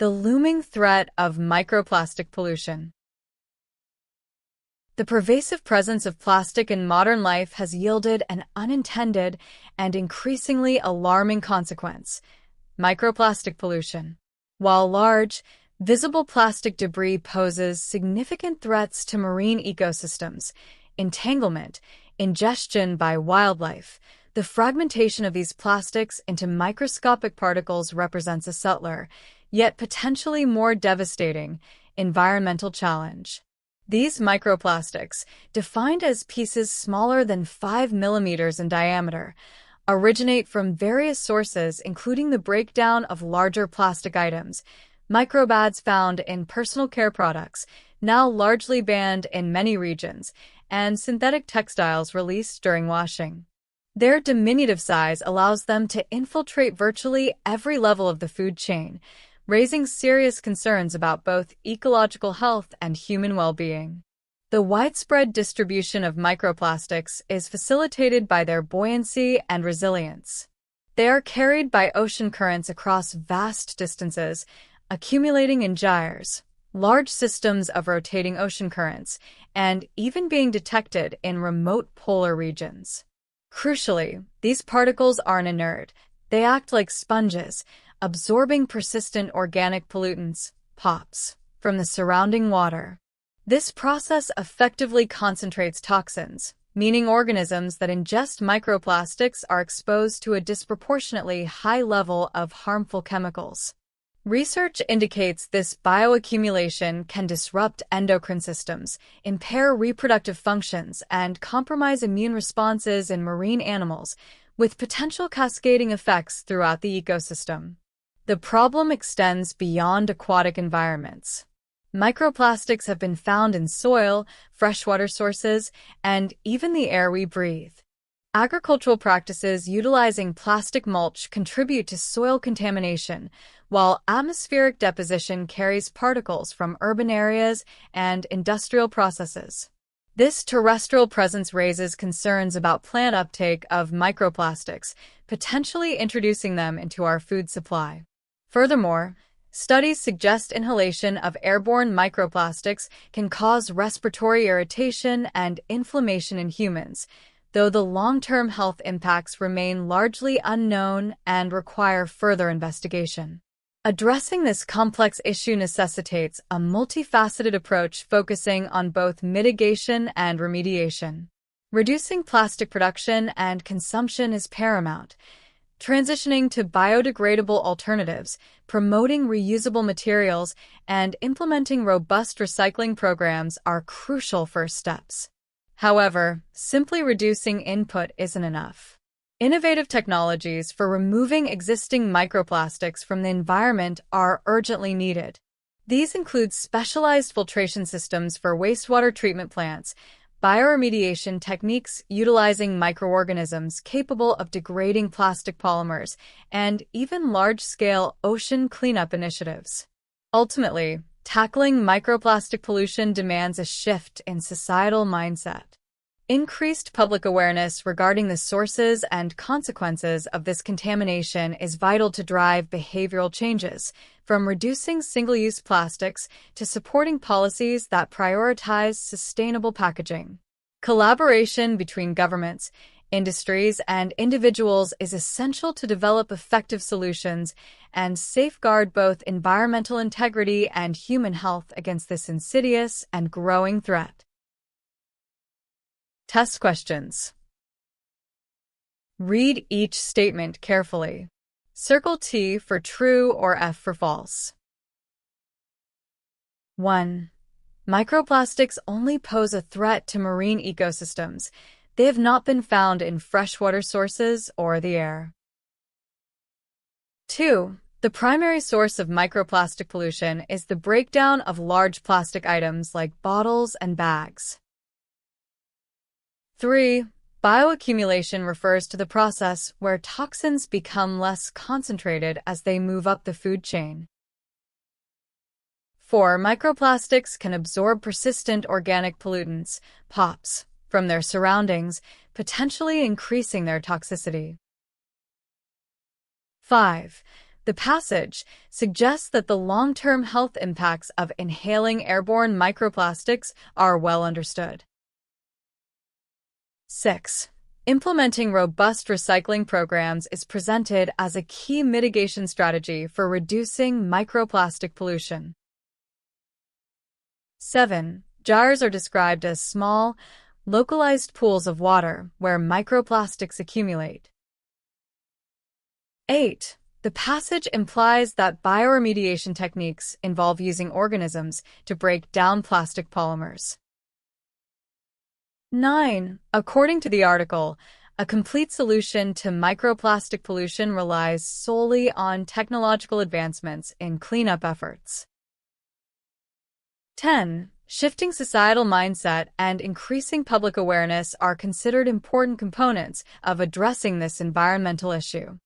The looming threat of microplastic pollution. The pervasive presence of plastic in modern life has yielded an unintended and increasingly alarming consequence: microplastic pollution. While large, visible plastic debris poses significant threats to marine ecosystems, entanglement, ingestion by wildlife, the fragmentation of these plastics into microscopic particles represents a subtler, yet potentially more devastating, environmental challenge. These microplastics, defined as pieces smaller than 5 millimeters in diameter, originate from various sources, including the breakdown of larger plastic items, microbads found in personal care products, now largely banned in many regions, and synthetic textiles released during washing. Their diminutive size allows them to infiltrate virtually every level of the food chain, raising serious concerns about both ecological health and human well-being. The widespread distribution of microplastics is facilitated by their buoyancy and resilience. They are carried by ocean currents across vast distances, accumulating in gyres, large systems of rotating ocean currents, and even being detected in remote polar regions. Crucially, these particles aren't inert. They act like sponges, absorbing persistent organic pollutants, POPs, from the surrounding water. This process effectively concentrates toxins, meaning organisms that ingest microplastics are exposed to a disproportionately high level of harmful chemicals. Research indicates this bioaccumulation can disrupt endocrine systems, impair reproductive functions, and compromise immune responses in marine animals, with potential cascading effects throughout the ecosystem. The problem extends beyond aquatic environments. Microplastics have been found in soil, freshwater sources, and even the air we breathe. Agricultural practices utilizing plastic mulch contribute to soil contamination, while atmospheric deposition carries particles from urban areas and industrial processes. This terrestrial presence raises concerns about plant uptake of microplastics, potentially introducing them into our food supply. Furthermore, studies suggest inhalation of airborne microplastics can cause respiratory irritation and inflammation in humans, though the long-term health impacts remain largely unknown and require further investigation. Addressing this complex issue necessitates a multifaceted approach focusing on both mitigation and remediation. Reducing plastic production and consumption is paramount. Transitioning to biodegradable alternatives, promoting reusable materials, and implementing robust recycling programs are crucial first steps. However, simply reducing input isn't enough. Innovative technologies for removing existing microplastics from the environment are urgently needed. These include specialized filtration systems for wastewater treatment plants, bioremediation techniques utilizing microorganisms capable of degrading plastic polymers, and even large-scale ocean cleanup initiatives. Ultimately, tackling microplastic pollution demands a shift in societal mindset. Increased public awareness regarding the sources and consequences of this contamination is vital to drive behavioral changes, from reducing single-use plastics to supporting policies that prioritize sustainable packaging. Collaboration between governments, industries, and individuals is essential to develop effective solutions and safeguard both environmental integrity and human health against this insidious and growing threat. Test questions. Read each statement carefully. Circle T for true or F for false. 1. Microplastics only pose a threat to marine ecosystems. They have not been found in freshwater sources or the air. 2. The primary source of microplastic pollution is the breakdown of large plastic items like bottles and bags. 3. Bioaccumulation refers to the process where toxins become less concentrated as they move up the food chain. 4. Microplastics can absorb persistent organic pollutants, POPs, from their surroundings, potentially increasing their toxicity. 5. The passage suggests that the long-term health impacts of inhaling airborne microplastics are well understood. 6. Implementing robust recycling programs is presented as a key mitigation strategy for reducing microplastic pollution. 7. Jars are described as small, localized pools of water where microplastics accumulate. 8. The passage implies that bioremediation techniques involve using organisms to break down plastic polymers. 9. According to the article, a complete solution to microplastic pollution relies solely on technological advancements in cleanup efforts. 10. Shifting societal mindset and increasing public awareness are considered important components of addressing this environmental issue.